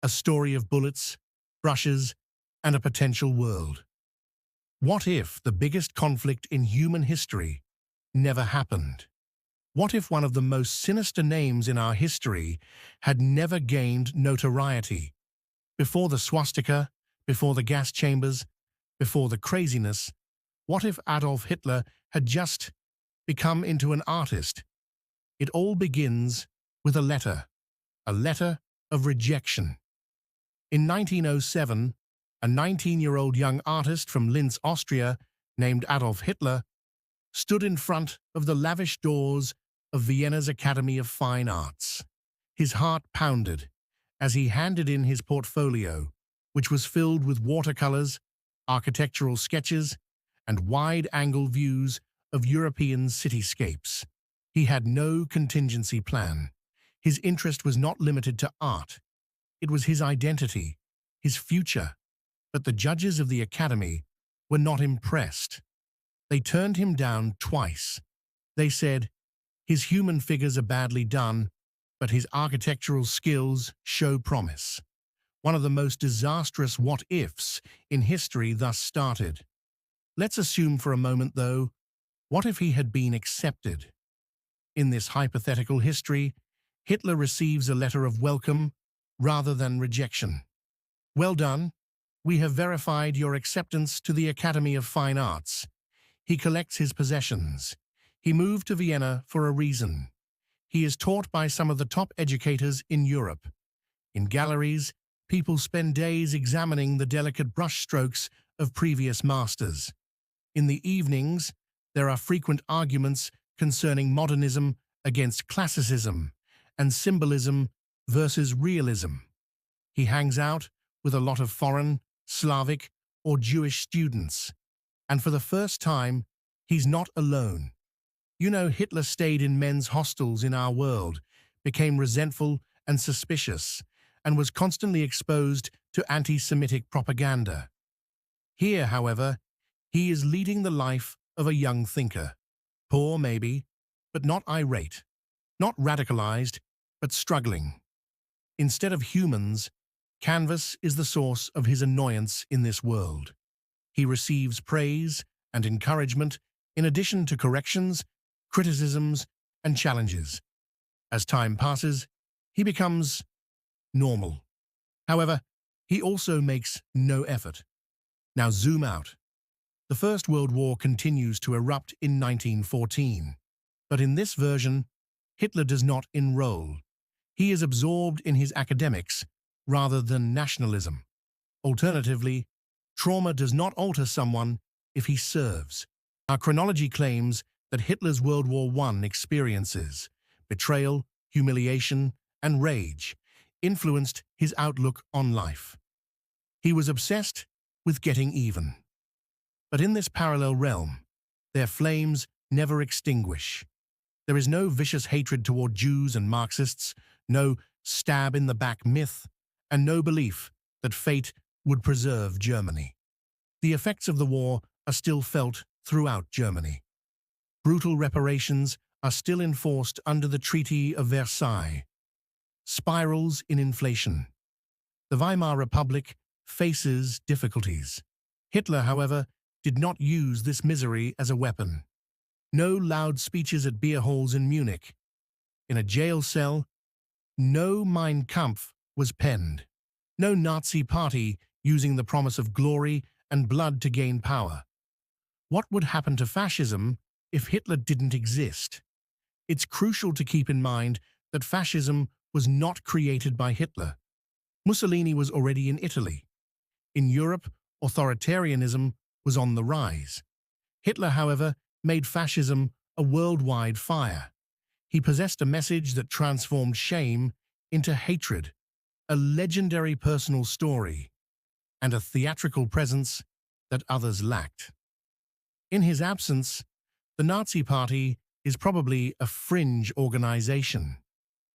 a story of bullets, brushes, and a potential world. What if the biggest conflict in human history never happened? What if one of the most sinister names in our history had never gained notoriety? Before the swastika, before the gas chambers, before the craziness, what if Adolf Hitler had just become into an artist? It all begins with a letter of rejection. In 1907, a 19-year-old young artist from Linz, Austria, named Adolf Hitler, stood in front of the lavish doors of Vienna's Academy of Fine Arts. His heart pounded as he handed in his portfolio, which was filled with watercolors, architectural sketches, and wide-angle views of European cityscapes. He had no contingency plan. His interest was not limited to art. It was his identity, his future. But the judges of the Academy were not impressed. They turned him down twice. They said, "His human figures are badly done, but his architectural skills show promise." One of the most disastrous what-ifs in history thus started. Let's assume for a moment, though, what if he had been accepted? In this hypothetical history, Hitler receives a letter of welcome rather than rejection. "Well done. We have verified your acceptance to the Academy of Fine Arts." He collects his possessions. He moved to Vienna for a reason. He is taught by some of the top educators in Europe. In galleries, people spend days examining the delicate brushstrokes of previous masters. In the evenings, there are frequent arguments concerning modernism against classicism and symbolism versus realism. He hangs out with a lot of foreign, Slavic, or Jewish students. And for the first time, he's not alone. You know, Hitler stayed in men's hostels in our world, became resentful and suspicious, and was constantly exposed to anti-Semitic propaganda. Here, however, he is leading the life of a young thinker. Poor, maybe, but not irate. Not radicalized, but struggling. Instead of humans, canvas is the source of his annoyance in this world. He receives praise and encouragement in addition to corrections, criticisms, and challenges. As time passes, he becomes normal. However, he also makes no effort. Now zoom out. The First World War continues to erupt in 1914. But in this version, Hitler does not enroll. He is absorbed in his academics rather than nationalism. Alternatively, trauma does not alter someone if he serves. Our chronology claims that Hitler's World War I experiences, betrayal, humiliation, and rage, influenced his outlook on life. He was obsessed with getting even. But in this parallel realm, their flames never extinguish. There is no vicious hatred toward Jews and Marxists, no stab-in-the-back myth, and no belief that fate would preserve Germany. The effects of the war are still felt throughout Germany. Brutal reparations are still enforced under the Treaty of Versailles. Spirals in inflation. The Weimar Republic faces difficulties. Hitler, however, did not use this misery as a weapon. No loud speeches at beer halls in Munich. In a jail cell, no Mein Kampf was penned. No Nazi party using the promise of glory and blood to gain power. What would happen to fascism if Hitler didn't exist? It's crucial to keep in mind that fascism was not created by Hitler. Mussolini was already in Italy. In Europe, authoritarianism was on the rise. Hitler, however, made fascism a worldwide fire. He possessed a message that transformed shame into hatred, a legendary personal story, and a theatrical presence that others lacked. In his absence, the Nazi Party is probably a fringe organization,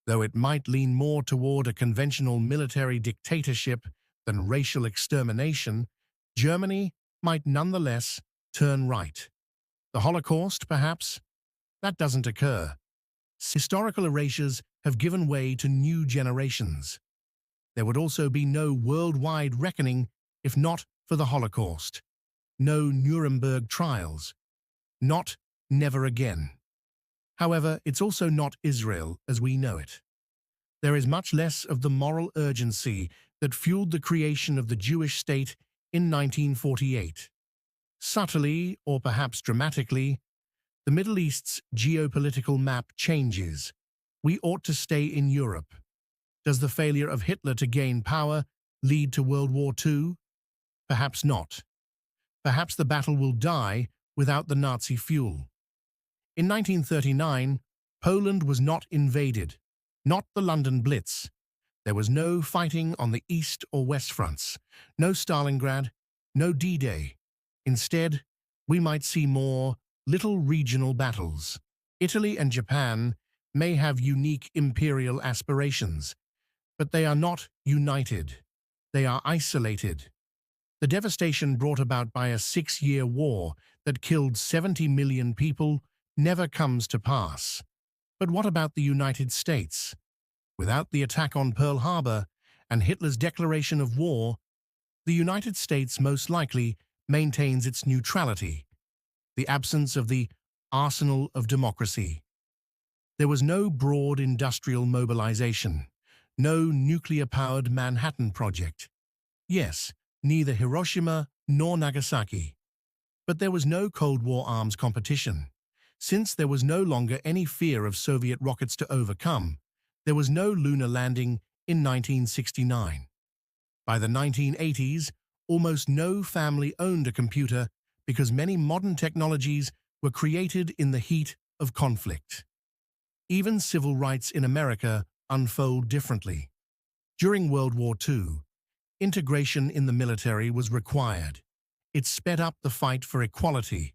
though it might lean more toward a conventional military dictatorship than racial extermination. Germany might nonetheless turn right. The Holocaust, perhaps? That doesn't occur. Historical erasures have given way to new generations. There would also be no worldwide reckoning if not for the Holocaust, no Nuremberg trials, not never again. However, it's also not Israel as we know it. There is much less of the moral urgency that fueled the creation of the Jewish state in 1948. Subtly, or perhaps dramatically, the Middle East's geopolitical map changes. We ought to stay in Europe. Does the failure of Hitler to gain power lead to World War II? Perhaps not. Perhaps the battle will die without the Nazi fuel. In 1939, Poland was not invaded, not the London Blitz. There was no fighting on the East or West fronts, no Stalingrad, no D-Day. Instead, we might see more little regional battles. Italy and Japan may have unique imperial aspirations, but they are not united. They are isolated. The devastation brought about by a 6-year war that killed 70 million people never comes to pass. But what about the United States? Without the attack on Pearl Harbor and Hitler's declaration of war, the United States most likely maintains its neutrality, the absence of the arsenal of democracy. There was no broad industrial mobilization, no nuclear-powered Manhattan Project. Yes, neither Hiroshima nor Nagasaki. But there was no Cold War arms competition. Since there was no longer any fear of Soviet rockets to overcome, there was no lunar landing in 1969. By the 1980s, almost no family owned a computer because many modern technologies were created in the heat of conflict. Even civil rights in America unfold differently. During World War II, integration in the military was required. It sped up the fight for equality.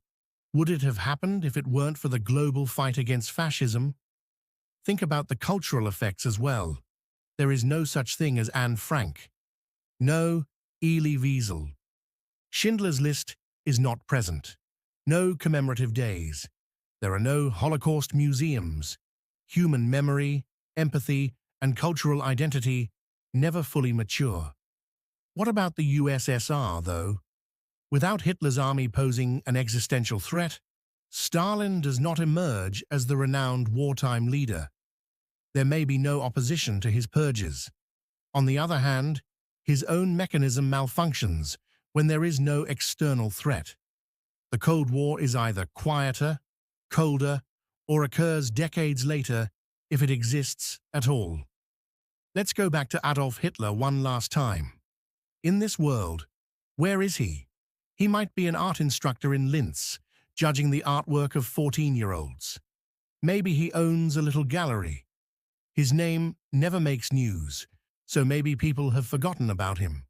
Would it have happened if it weren't for the global fight against fascism? Think about the cultural effects as well. There is no such thing as Anne Frank. No Elie Wiesel. Schindler's List is not present. No commemorative days. There are no Holocaust museums. Human memory, empathy, and cultural identity never fully mature. What about the USSR, though? Without Hitler's army posing an existential threat, Stalin does not emerge as the renowned wartime leader. There may be no opposition to his purges. On the other hand, his own mechanism malfunctions when there is no external threat. The Cold War is either quieter, colder, or occurs decades later if it exists at all. Let's go back to Adolf Hitler one last time. In this world, where is he? He might be an art instructor in Linz, judging the artwork of 14-year-olds. Maybe he owns a little gallery. His name never makes news, so maybe people have forgotten about him.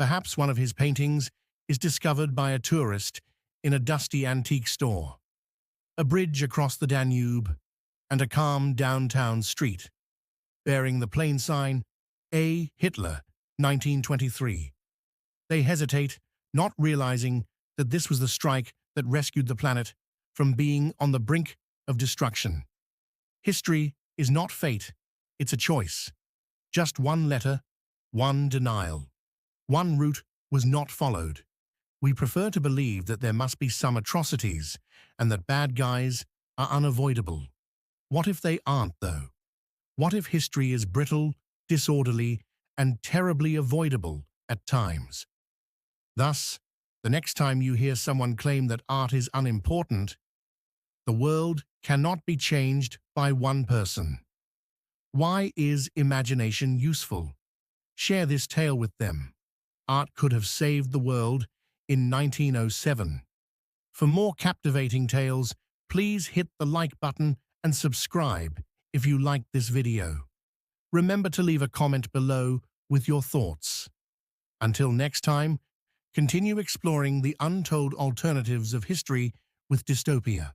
Perhaps one of his paintings is discovered by a tourist in a dusty antique store. A bridge across the Danube and a calm downtown street, bearing the plain sign, A. Hitler, 1923. They hesitate, not realizing that this was the strike that rescued the planet from being on the brink of destruction. History is not fate, it's a choice. Just one letter, one denial. One route was not followed. We prefer to believe that there must be some atrocities and that bad guys are unavoidable. What if they aren't, though? What if history is brittle, disorderly, and terribly avoidable at times? Thus, the next time you hear someone claim that art is unimportant, the world cannot be changed by one person. Why is imagination useful? Share this tale with them. Art could have saved the world in 1907. For more captivating tales, please hit the like button and subscribe if you liked this video. Remember to leave a comment below with your thoughts. Until next time, continue exploring the untold alternatives of history with dystopia.